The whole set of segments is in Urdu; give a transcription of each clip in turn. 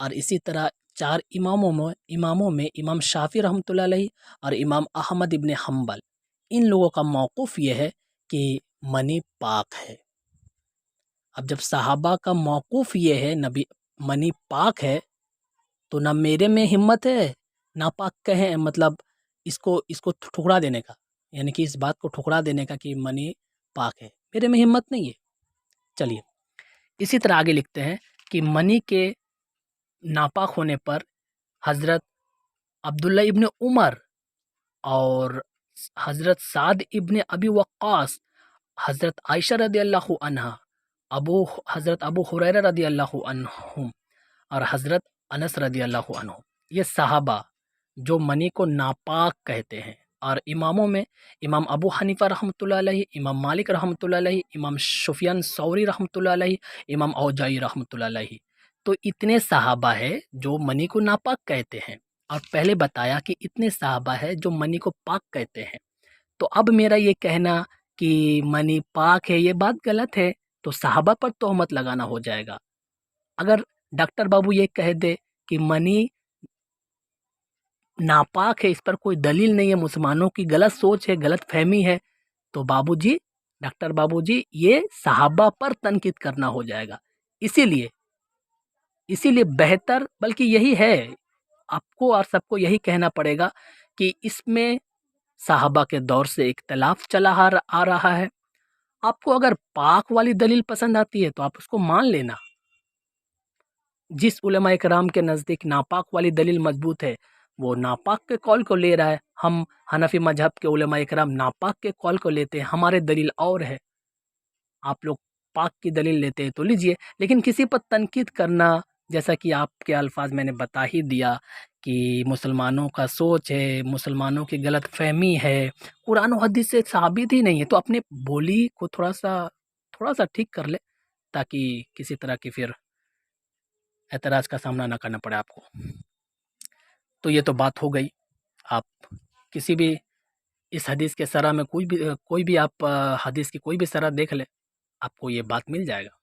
اور اسی طرح 4 اماموں میں امام شافعی رحمۃ اللہ علیہ اور امام احمد ابن حنبل، ان لوگوں کا موقف یہ ہے کہ منی پاک ہے۔ اب جب صحابہ کا موقف یہ ہے نبی منی پاک ہے، تو نہ میرے میں ہمت ہے ناپاک کہیں مطلب اس کو ٹھکرا دینے کا، یعنی کہ اس بات کو ٹھکرا دینے کا کہ منی پاک ہے، میرے میں ہمت نہیں ہے۔ چلیے اسی طرح آگے لکھتے ہیں کہ منی کے ناپاک ہونے پر حضرت عبداللہ ابن عمر اور حضرت سعد ابن ابی وقاص، حضرت عائشہ رضی اللہ عنہا، حضرت ابو ہریرہ رضی اللہ عنہم اور حضرت انس رضی اللہ عنہ، یہ صحابہ جو منی کو ناپاک کہتے ہیں، اور اماموں میں امام ابو حنیفہ رحمۃ اللہ علیہ، امام مالک رحمۃ اللہ علیہ، امام سفیان ثوری رحمۃ اللہ علیہ، امام اوزاعی رحمۃ اللہ علیہ، تو اتنے صحابہ ہے جو منی کو ناپاک کہتے ہیں، اور پہلے بتایا کہ اتنے صحابہ ہے جو منی کو پاک کہتے ہیں۔ تو اب میرا یہ کہنا کہ منی پاک ہے یہ بات غلط ہے، تو صحابہ پر تہمت لگانا ہو جائے گا۔ اگر ڈاکٹر بابو یہ کہہ دے کہ منی ناپاک ہے، اس پر کوئی دلیل نہیں ہے، مسلمانوں کی غلط سوچ ہے، غلط فہمی ہے، تو ڈاکٹر بابو جی یہ صحابہ پر تنقید کرنا ہو جائے گا۔ اسی لیے بہتر بلکہ یہی ہے، آپ کو اور سب کو یہی کہنا پڑے گا کہ اس میں صحابہ کے دور سے اختلاف چلا آ رہا ہے۔ آپ کو اگر پاک والی دلیل پسند آتی ہے تو آپ اس کو مان لینا۔ جس علماء کرام کے نزدیک ناپاک والی دلیل مضبوط ہے وہ ناپاک کے قول کو لے رہا ہے، ہم حنفی مذہب کے علماء کرام ناپاک کے قول کو لیتے ہیں، ہمارے دلیل اور ہے، آپ لوگ پاک کی دلیل لیتے ہیں تو لیجئے، لیکن کسی پر تنقید کرنا، جیسا کہ آپ کے الفاظ میں نے بتا ہی دیا کہ مسلمانوں کا سوچ ہے، مسلمانوں کی غلط فہمی ہے، قرآن و حدیث سے ثابت ہی نہیں ہے، تو اپنے بولی کو تھوڑا سا ٹھیک کر لے تاکہ کسی طرح کی پھر اعتراض کا سامنا نہ کرنا پڑے آپ کو۔ تو یہ تو بات ہو گئی، آپ کسی بھی اس حدیث کے سرح میں کوئی بھی آپ حدیث کی کوئی بھی سرح دیکھ لیں، آپ کو یہ بات مل جائے گا۔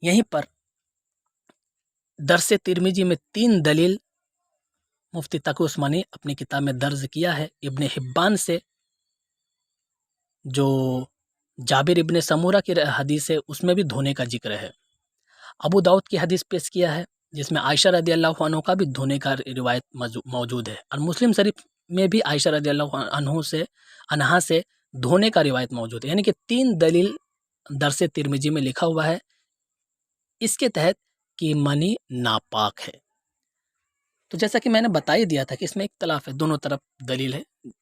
یہیں پر درس ترمذی میں 3 دلیل مفتی تقی عثمانی اپنی کتاب میں درج کیا ہے، ابن حبان سے جو جابر ابن سمورہ کی حدیث ہے اس میں بھی دھونے کا ذکر ہے، ابو داؤد کی حدیث پیش کیا ہے جس میں عائشہ رضی اللہ عنہ کا بھی دھونے کا روایت موجود ہے، اور مسلم شریف میں بھی عائشہ رضی اللہ عنہا سے دھونے کا روایت موجود ہے، یعنی کہ 3 دلیل درس ترمذی میں لکھا ہوا ہے اس کے تحت کہ منی ناپاک ہے۔ تو جیسا کہ میں نے بتا ہی دیا تھا کہ اس میں اختلاف ہے، دونوں طرف دلیل ہے،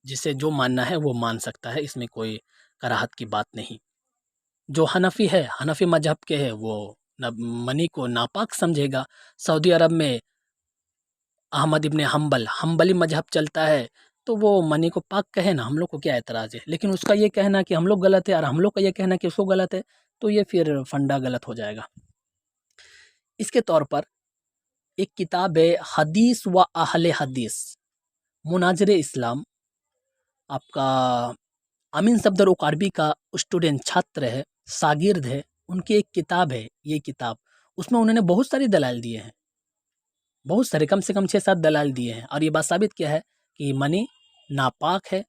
جسے جو ماننا ہے وہ مان سکتا ہے، اس میں کوئی کراہت کی بات نہیں۔ جو حنفی ہے، حنفی مذہب کے ہے، وہ منی کو ناپاک سمجھے گا۔ سعودی عرب میں احمد ابن حنبل حنبلی مذہب چلتا ہے، تو وہ منی کو پاک کہے نا، ہم لوگ کو کیا اعتراض ہے، لیکن اس کا یہ کہنا کہ ہم لوگ غلط ہے اور ہم لوگ کا یہ کہنا کہ اس کو غلط ہے، تو یہ پھر فنڈا غلط ہو جائے گا۔ اس کے طور پر ایک کتاب ہے حدیث و اہل حدیث، مناظر اسلام، آپ کا امین صفدر اقاربی کا اسٹوڈنٹ چھاتر ہے، شاگرد ہے، ان کی ایک کتاب ہے یہ کتاب، اس میں انہوں نے بہت ساری دلائل دیے ہیں، بہت سارے، کم سے کم 6-7 دلائل دیے ہیں، اور یہ بات ثابت کیا ہے کہ منی ناپاک ہے۔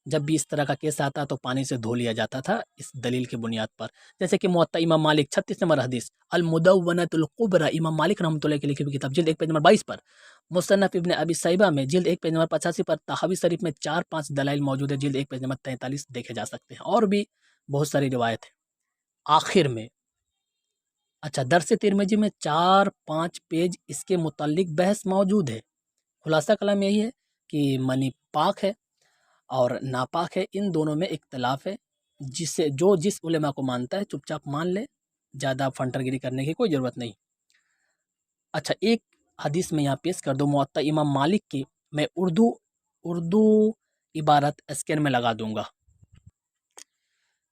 جب بھی اس طرح کا کیس آتا تو پانی سے دھو لیا جاتا تھا اس دلیل کی بنیاد پر، جیسے کہ موطا امام مالک 36 نمبر حدیث المدونۃ الکبریٰ، امام مالک رحمۃ اللہ کی لکھی ہوئی کتاب، جلد 1 پیج نمبر 22 پر، مصنف ابن ابی شیبہ میں جلد 1 پیج نمبر 85 پر، طحاوی شریف میں 4-5 دلائل موجود ہے، جلد 1 پیج نمبر 43 دیکھے جا سکتے ہیں، اور بھی بہت ساری روایت ہے۔ آخر میں درس ترمذی میں 4-5 پیج اس کے متعلق بحث موجود ہے۔ خلاصہ کلام یہی ہے کہ منی پاک ہے اور ناپاک ہے، ان دونوں میں اختلاف ہے، جس علماء کو مانتا ہے چپ چاپ مان لے، زیادہ فنٹر گیری کرنے کی کوئی ضرورت نہیں۔ ایک حدیث میں یہاں پیش کر دو موطا امام مالک کی، میں اردو عبارت اسکین میں لگا دوں گا،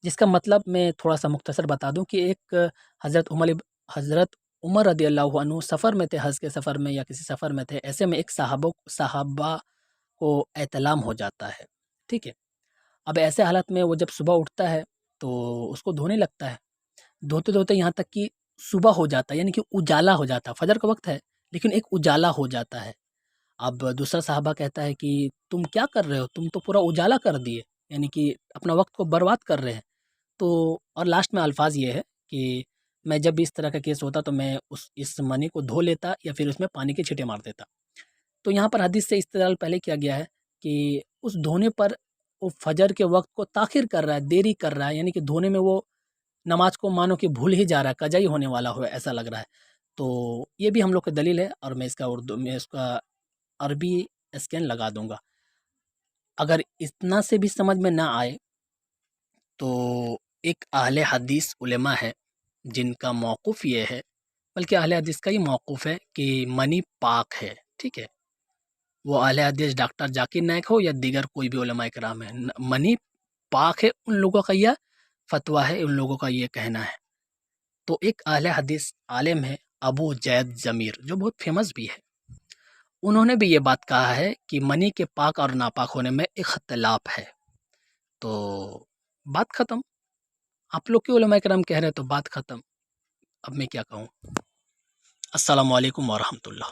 جس کا مطلب میں تھوڑا سا مختصر بتا دوں کہ ایک حضرت عمر رضی اللہ عنہ سفر میں تھے، حج کے سفر میں یا کسی سفر میں تھے، ایسے میں ایک صحابہ کو احتلام ہو جاتا ہے، ٹھیک ہے۔ اب ایسے حالت میں وہ جب صبح اٹھتا ہے تو اس کو دھونے لگتا ہے، دھوتے دھوتے یہاں تک کہ صبح ہو جاتا ہے، یعنی کہ اجالا ہو جاتا ہے، فجر کا وقت ہے لیکن ایک اجالا ہو جاتا ہے۔ اب دوسرا صحابہ کہتا ہے کہ تم کیا کر رہے ہو، تم تو پورا اجالا کر دیے، یعنی کہ اپنا وقت کو برباد کر رہے ہیں۔ تو اور لاسٹ میں الفاظ یہ ہے کہ میں جب بھی اس طرح کا کیس ہوتا تو میں اس منی کو دھو لیتا یا پھر اس میں پانی کے چھینٹے مار دیتا۔ تو یہاں پر حدیث سے استدلال پہلے کیا گیا ہے کہ اس دھونے پر وہ فجر کے وقت کو تاخیر کر رہا ہے، دیری کر رہا ہے، یعنی کہ دھونے میں وہ نماز کو مانو کہ بھول ہی جا رہا ہے، قضا ہی ہونے والا ہو ایسا لگ رہا ہے۔ تو یہ بھی ہم لوگ کی دلیل ہے، اور میں اس کا عربی اسکین لگا دوں گا۔ اگر اتنا سے بھی سمجھ میں نہ آئے تو ایک اہل حدیث علماء ہے جن کا موقف یہ ہے، بلکہ اہل حدیث کا یہ موقف ہے کہ منی پاک ہے، ٹھیک ہے، وہ اہل حدیث ڈاکٹر ذاکر نائک ہو یا دیگر کوئی بھی علماء کرام ہے، منی پاک ہے، ان لوگوں کا یہ فتویٰ ہے، ان لوگوں کا یہ کہنا ہے۔ تو ایک اہل حدیث عالم ہے ابو زید ضمیر، جو بہت فیمس بھی ہے، انہوں نے بھی یہ بات کہا ہے کہ منی کے پاک اور ناپاک ہونے میں اختلاف ہے۔ تو بات ختم، آپ لوگ کے علماء کرام کہہ رہے تو بات ختم، اب میں کیا کہوں۔ السلام علیکم ورحمۃ اللہ۔